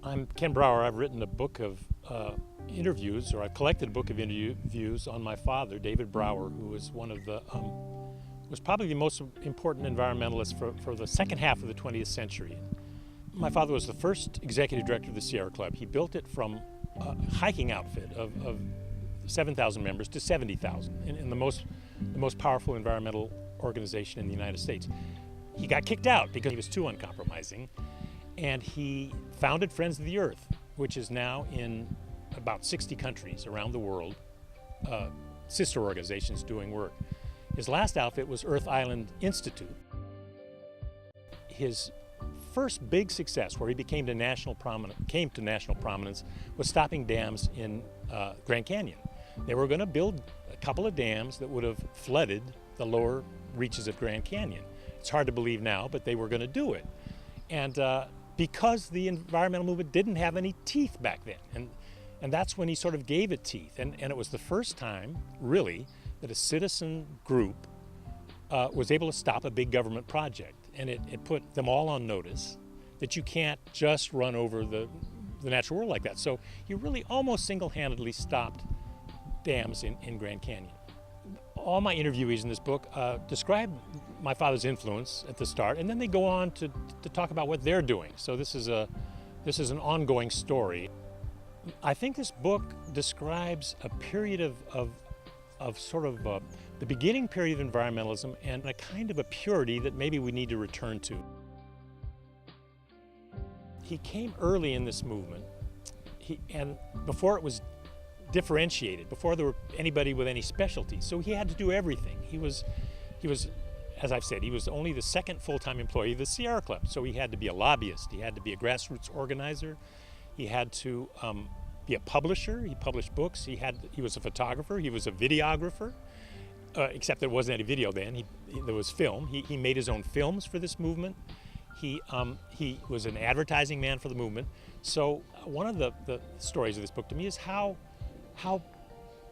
I'm Ken Brower. I've written a book of interviews, or I've collected a book of interviews on my father, David Brower, who was one of the, was probably the most important environmentalist for the second half of the 20th century. My father was the first executive director of the Sierra Club. He built it from a hiking outfit of 7,000 members to 70,000, in the most powerful environmental organization in the United States. He got kicked out because he was too uncompromising, and he founded Friends of the Earth, which is now in about 60 countries around the world, sister organizations doing work. His last outfit was Earth Island Institute. His first big success, where he came to national prominence, was stopping dams in Grand Canyon. They were going to build a couple of dams that would have flooded the lower reaches of Grand Canyon. It's hard to believe now, but they were going to do it. And because the environmental movement didn't have any teeth back then, and that's when he sort of gave it teeth. And it was the first time, really, that a citizen group was able to stop a big government project. And it put them all on notice that you can't just run over the natural world like that. So he really almost single-handedly stopped dams in Grand Canyon. All my interviewees in this book describe my father's influence at the start, and then they go on to talk about what they're doing. So this is an ongoing story. I think this book describes a period of sort of the beginning period of environmentalism and a kind of a purity that maybe we need to return to. He came early in this movement, and before it was differentiated, before there were anybody with any specialty, so he had to do everything. He was, as I've said, he was only the second full-time employee of the Sierra Club, so he had to be a lobbyist, he had to be a grassroots organizer, he had to be a publisher. He published books. He was a photographer. He was a videographer, except there wasn't any video then. There was film. He made his own films for this movement. He was an advertising man for the movement. So one of the stories of this book to me is how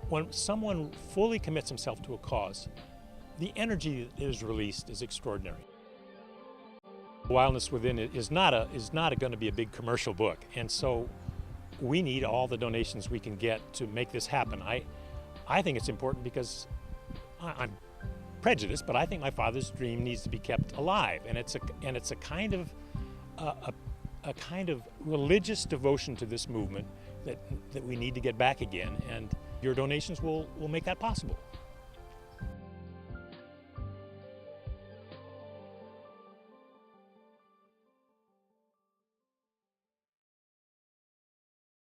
when someone fully commits himself to a cause, the energy that is released is extraordinary. Wildness Within is not going to be a big commercial book, and so we need all the donations we can get to make this happen. I think it's important because I'm prejudiced, but I think my father's dream needs to be kept alive, and it's a kind of religious devotion to this movement that we need to get back again, and your donations will make that possible.